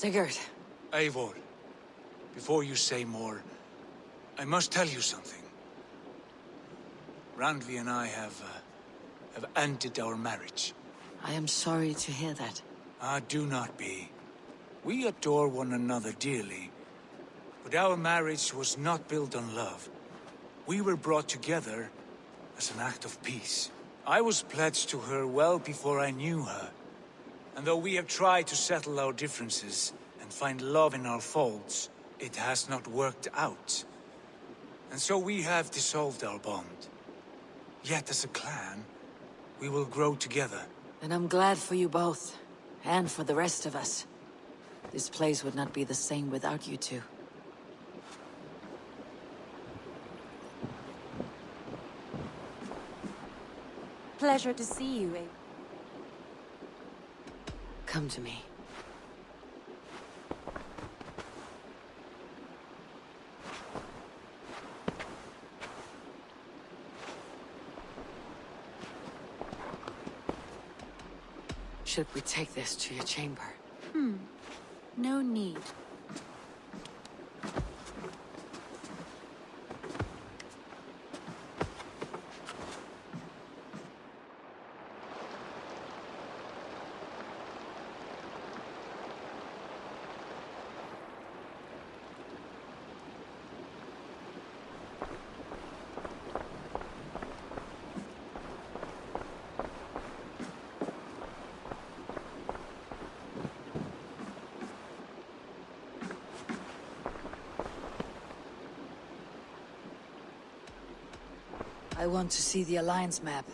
Sigurd. Eivor, before you say more, I must tell you something. Randvi and I have ended our marriage. I am sorry to hear that. Ah, do not be. We adore one another dearly, but our marriage was not built on love. We were brought together as an act of peace. I was pledged to her well before I knew her. And though we have tried to settle our differences and find love in our faults, it has not worked out. And so we have dissolved our bond. Yet as a clan, we will grow together. And I'm glad for you both, and for the rest of us. This place would not be the same without you two. Pleasure to see you, Eivor. Come to me. Should we take this to your chamber? No need. I want to see the Alliance map.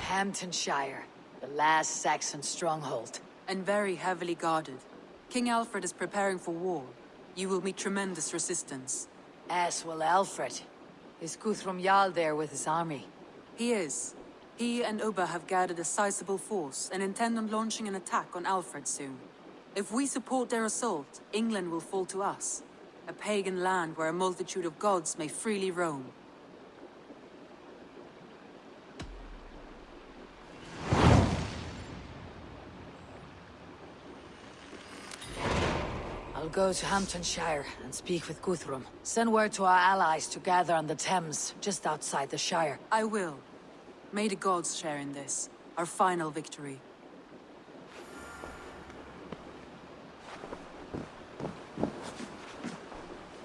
Hamtunscire, the last Saxon stronghold. And very heavily guarded. King Alfred is preparing for war. You will meet tremendous resistance. As will Alfred. Is Guthrum Jarl there with his army? He is. He and Ubba have gathered a sizable force and intend on launching an attack on Alfred soon. If we support their assault, England will fall to us. A pagan land where a multitude of gods may freely roam. I'll go to Hamtunscire and speak with Guthrum. Send word to our allies to gather on the Thames, just outside the Shire. I will. May the gods share in this, our final victory.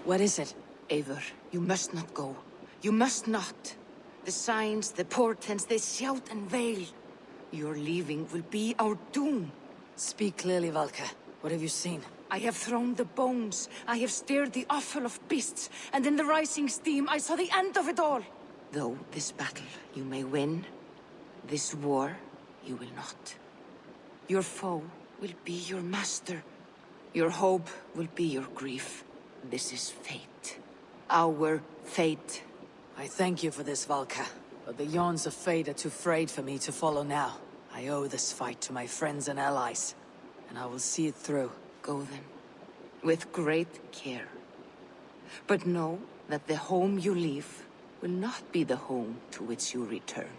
What is it? Eivor, you must not go. You must not. The signs, the portents, they shout and wail. Your leaving will be our doom. Speak clearly, Valka. What have you seen? I have thrown the bones. I have stirred the offal of beasts. And in the rising steam, I saw the end of it all. Though this battle you may win, this war you will not. Your foe will be your master. Your hope will be your grief. This is fate. Our fate. I thank you for this, Valka. But the yawns of fate are too frayed for me to follow now. I owe this fight to my friends and allies. And I will see it through. Go then, with great care. But know that the home you leave will not be the home to which you return.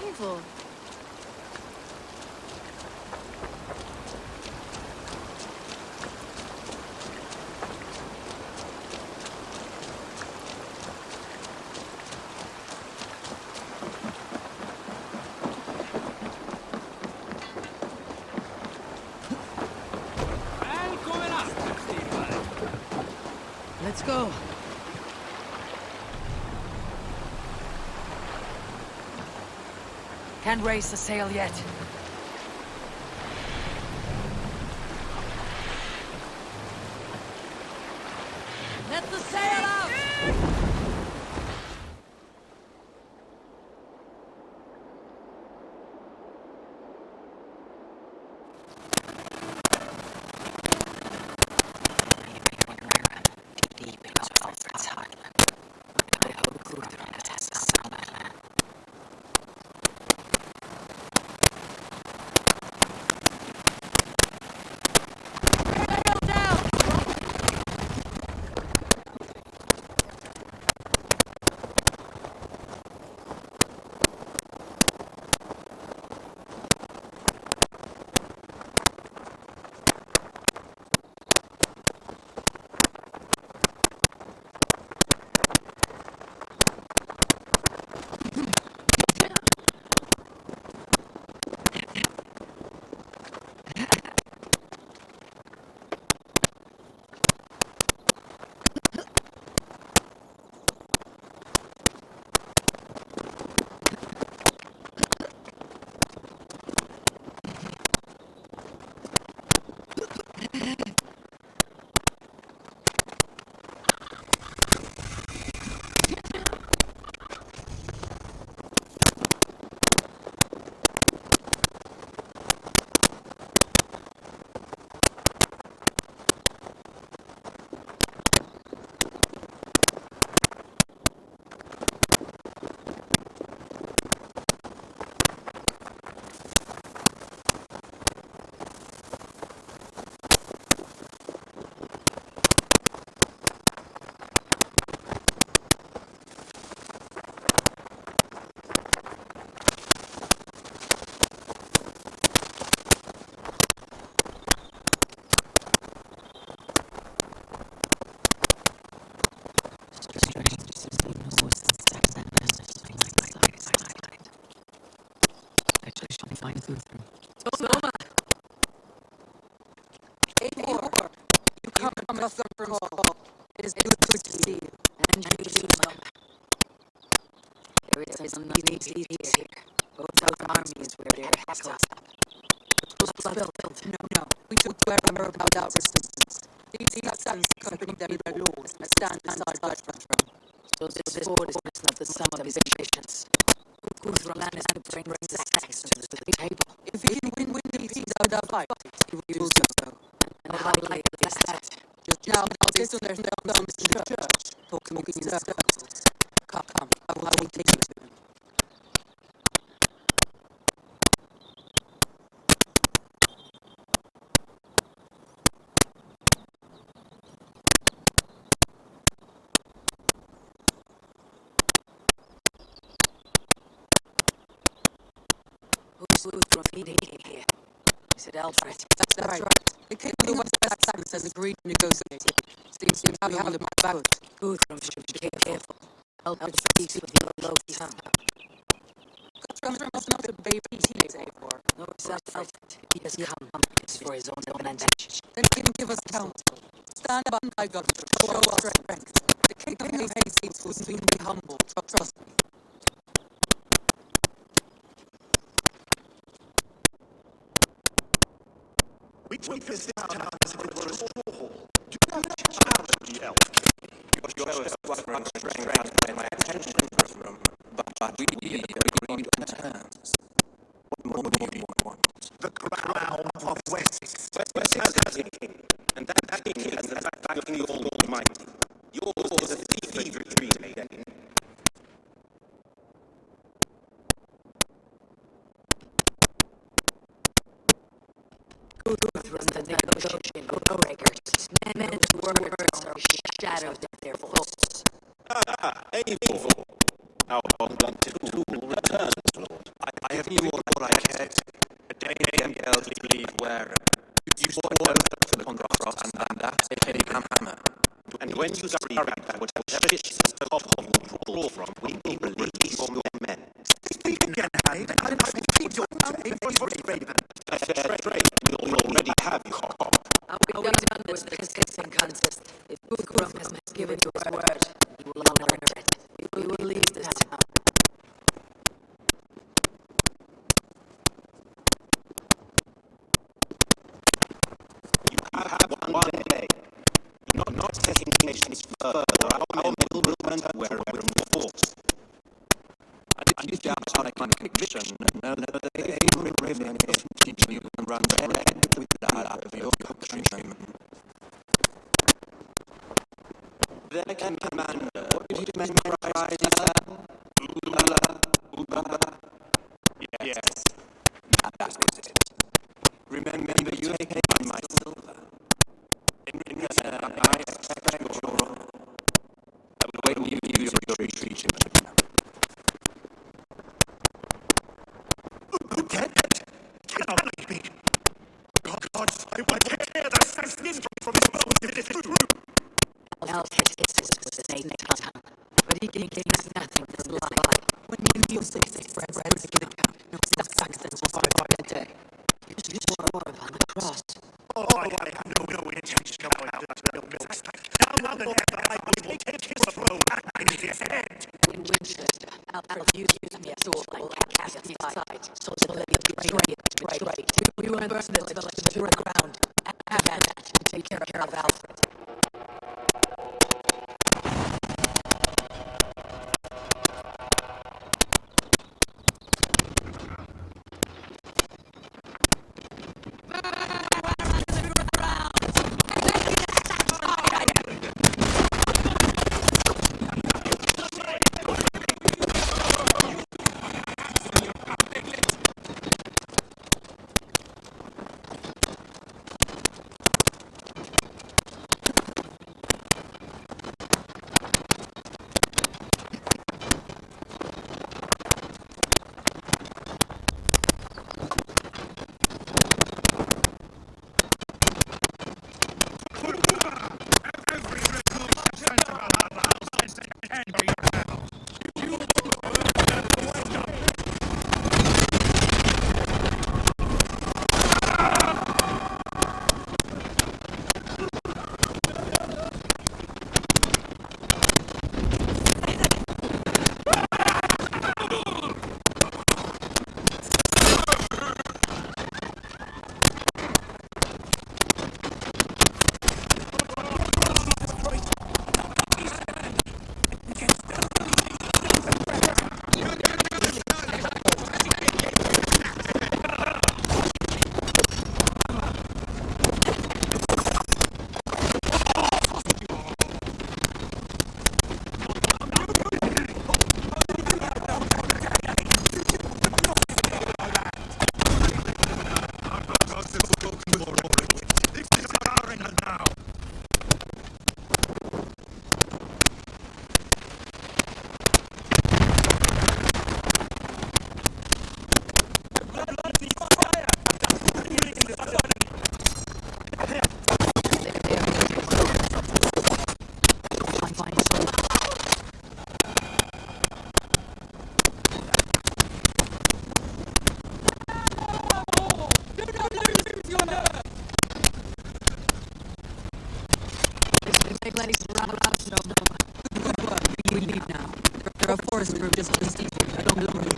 Eivor. Let's go. Can't raise the sail yet. Let the sail out! Deep into Alfred's heart. It's good to see you. And you too. There is some easy here. Both our armies were their hackles. No. We took wherever without resistance. These sons accompanied them with their lords and stand beside God's throne. So this sword is not the sum of his ambitions. Guthrum is to bring the Saxons to the table. If he can win the peace without fight, he will do so. And how likely is that? Just now, they'll sit on their thumbs in the church, talking in circles. Come, I will take you to them. Who's Guthrum leading here? Is it Alfred? That's right. The king of the West Saxons has agreed to negotiate. Seems to have him back. Guthrum should be careful. Alfred speaks with the low tongue. Guthrum must not obey teenager for. No, it's Alfred. He has come. It's for his own advantage. Then he can give us counsel. Stand by God. Show our strength. The king of Hastings will soon be humble. Trust me. We treat this town as if it were a stronghold. Do not challenge the elf. Your show is suffering strength my attention from room, but we agreed on terms. What more do you want? The crown of Wessex. Wessex has a king, and that king is the backing of the Almighty. Yours is a thief retreat again. Guthrum, the negotiation breakers. Men who work words are shadowed of their faults. Able. Our blunted tool returns, Lord. I have knew all I cared. A day held to believe where. You swore no to the cross, and that a heavy hammer. And when you scurried back, whatever shit the top of will crawl from, we release your men. Speak again, Harry. I feed your trade for Raven. A fair trade. We'll already have your cop. Are we done with the kissing contest? If Guthrum has given you a word, he will honor it. We will leave this town. You have one day. Not taking nations further. Our men will return to where we're forced. I did doubt on conviction. No, they remain teaching you can run out of your country. There can commander. What did you memorize? Yes. That was it. Remember, you take my silver. In return, I expect your honor. I will wait you use your retreat. Again? Cannot be. God, I will tear the Saxons from his bones if it is true. Alfred hisses with the same tongue, but he gains nothing from lie. When you six spread to the camp, no Saxons will fight by the day. You swore upon the cross. Oh, I have no intention of going to the Middlesex. Now and ever, I will take his throne in his head. In Winchester, Alfred used me as sword and cast me aside, so that he betrayed. We will burn this village to the ground. After that, take care of Alfred. Noma. Good work. We leave now. There are forest groups just along the road.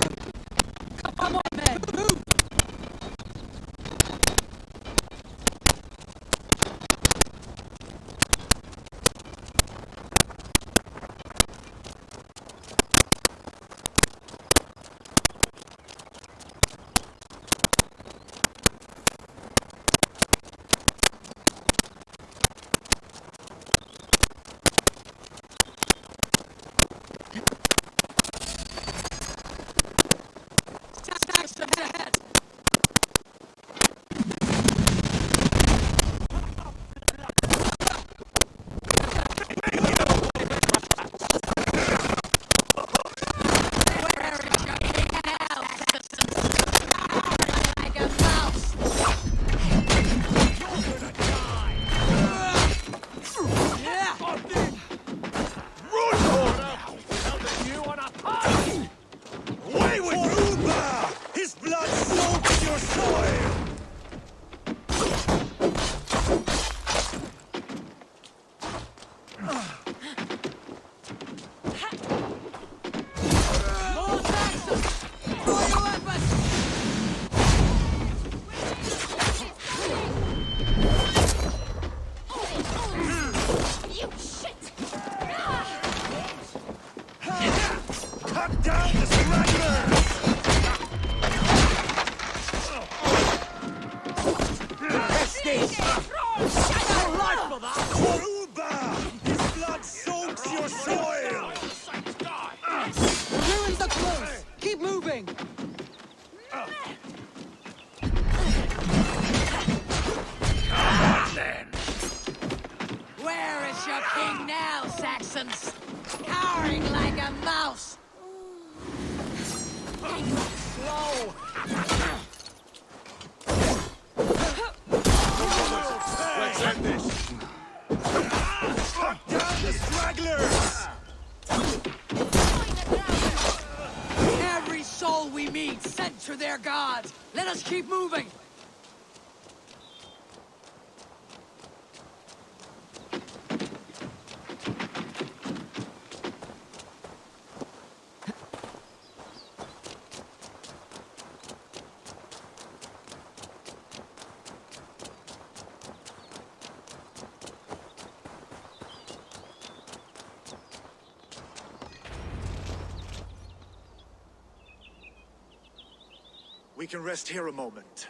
Come on, men! Move! Every soul we meet, center their gods. Let us keep moving. We can rest here a moment.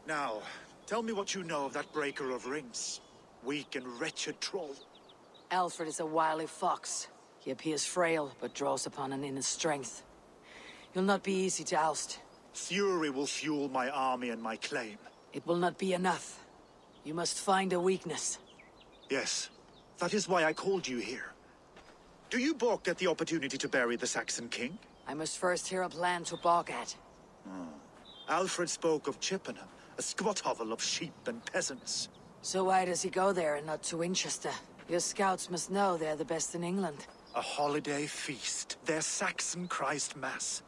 Now, tell me what you know of that breaker of rings. Weak and wretched troll. Alfred is a wily fox. He appears frail, but draws upon an inner strength. He'll not be easy to oust. Fury will fuel my army and my claim. It will not be enough. You must find a weakness. Yes, that is why I called you here. Do you balk at the opportunity to bury the Saxon king? I must first hear a plan to balk at. Alfred spoke of Chippenham, a squat hovel of sheep and peasants. So why does he go there and not to Winchester? Your scouts must know they're the best in England. A holiday feast, their Saxon Christ Mass.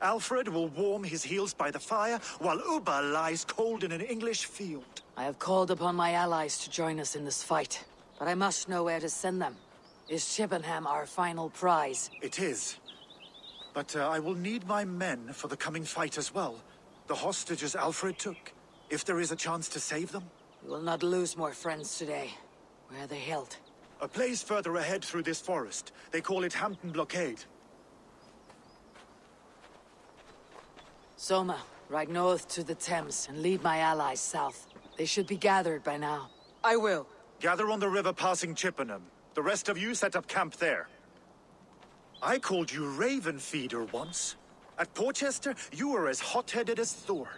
Alfred will warm his heels by the fire, while Ubba lies cold in an English field. I have called upon my allies to join us in this fight, but I must know where to send them. Is Chippenham our final prize? It is. But I will need my men for the coming fight as well. The hostages Alfred took. If there is a chance to save them. We will not lose more friends today. Where are they held? A place further ahead through this forest. They call it Hampton Blockade. Soma, ride north to the Thames and lead my allies south. They should be gathered by now. I will. Gather on the river passing Chippenham. The rest of you set up camp there. I called you Raven Feeder once. At Porchester, you were as hot-headed as Thor.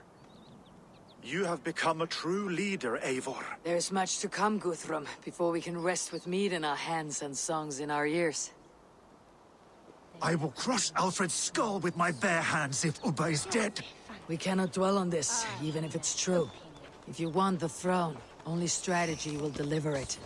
You have become a true leader, Eivor. There's much to come, Guthrum, before we can rest with meat in our hands and songs in our ears. I will crush Alfred's skull with my bare hands if Ubba is dead. We cannot dwell on this, even if it's true. If you want the throne, only strategy will deliver it.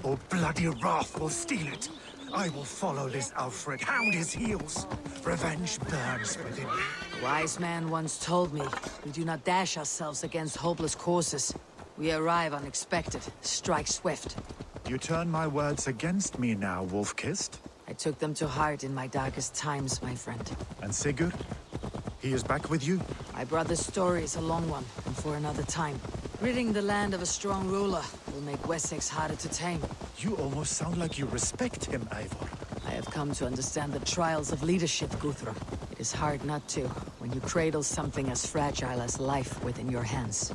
Or bloody wrath will steal it. I will follow this Alfred, hound his heels. Revenge burns within me. A wise man once told me, we do not dash ourselves against hopeless courses. We arrive unexpected, strike swift. You turn my words against me now, Wolf-Kissed? I took them to heart in my darkest times, my friend. And Sigurd? He is back with you? My brother's story is a long one, and for another time. Ridding the land of a strong ruler will make Wessex harder to tame. You almost sound like you respect him, Eivor. I have come to understand the trials of leadership, Guthrum. It is hard not to, when you cradle something as fragile as life within your hands.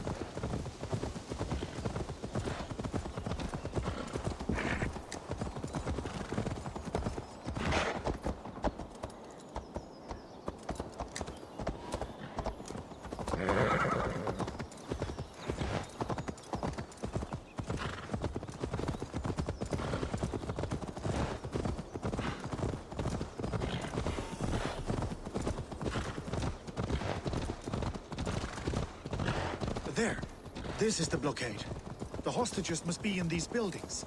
There. This is the blockade. The hostages must be in these buildings.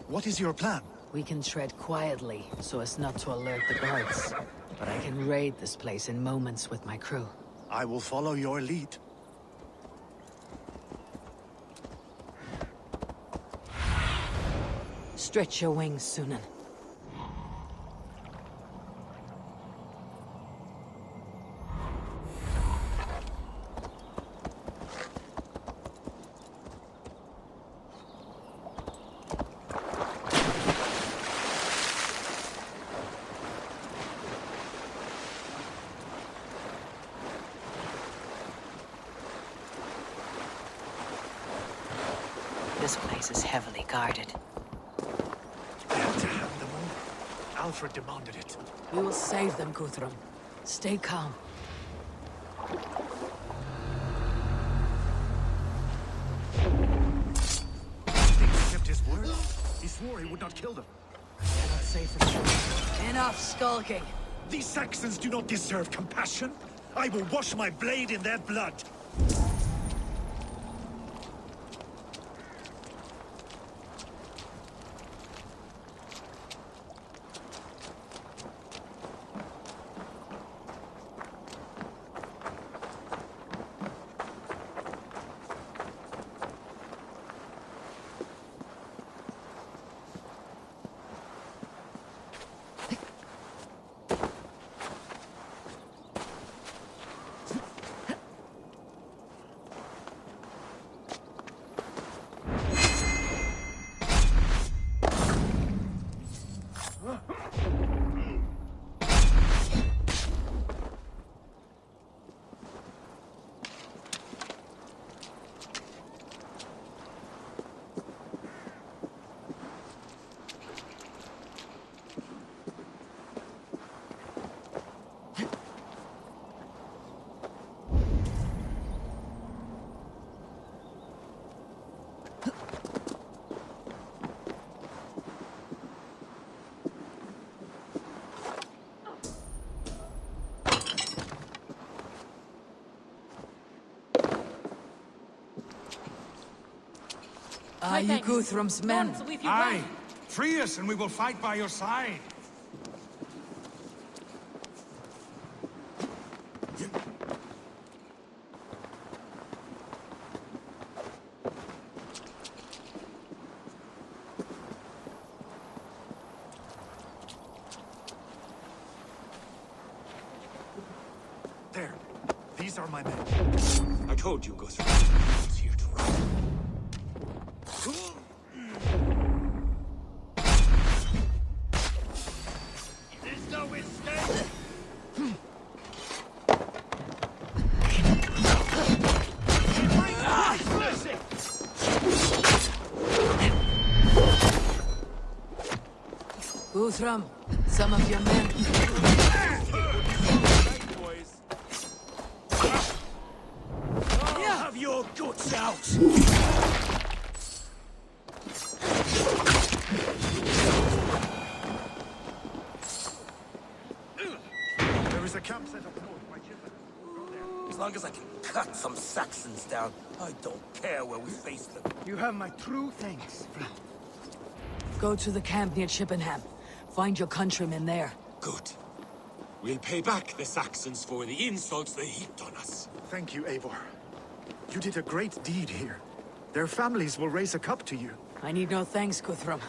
What is your plan? We can tread quietly, so as not to alert the guards. But I can raid this place in moments with my crew. I will follow your lead. Stretch your wings, Sunan. This place is heavily guarded. I have to have them all. Alfred demanded it. We will save them, Guthrum. Stay calm. Think he kept his word? He swore he would not kill them. Cannot say for sure. Enough skulking. These Saxons do not deserve compassion. I will wash my blade in their blood. Are you Guthrum's men? Aye! Free us and we will fight by your side. There. These are my men. I told you, Guthrum. He was here to run. There's no escape! Guthrum, some of your men. Have your guts out! There is a camp set up north by Chipping. As long as I can cut some Saxons down, I don't care where we face them. You have my true thanks, friend. Go to the camp near Chippenham. Find your countrymen there. Good. We'll pay back the Saxons for the insults they heaped on us. Thank you, Eivor. You did a great deed here. Their families will raise a cup to you. I need no thanks, Guthrum.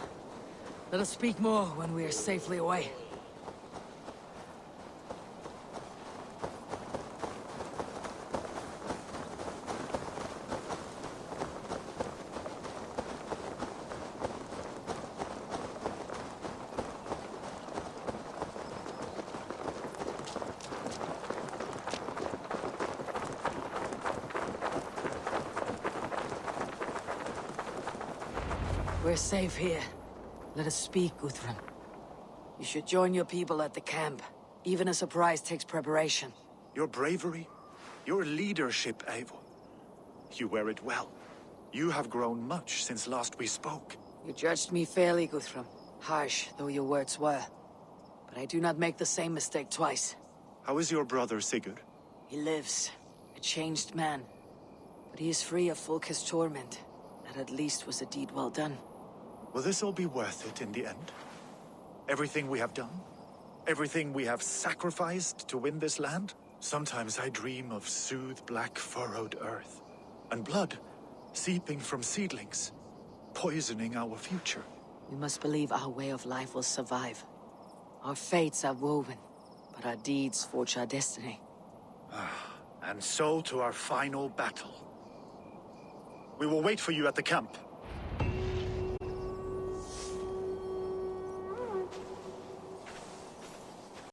Let us speak more when we are safely away. We're safe here. Let us speak, Guthrum. You should join your people at the camp. Even a surprise takes preparation. Your bravery, your leadership, Eivor. You wear it well. You have grown much since last we spoke. You judged me fairly, Guthrum. Harsh though your words were. But I do not make the same mistake twice. How is your brother, Sigurd? He lives, a changed man. But he is free of Fulke's torment. That at least was a deed well done. Will this all be worth it in the end? Everything we have done? Everything we have sacrificed to win this land? Sometimes I dream of soothed black furrowed earth. And blood seeping from seedlings, poisoning our future. We must believe our way of life will survive. Our fates are woven, but our deeds forge our destiny. And so to our final battle. We will wait for you at the camp.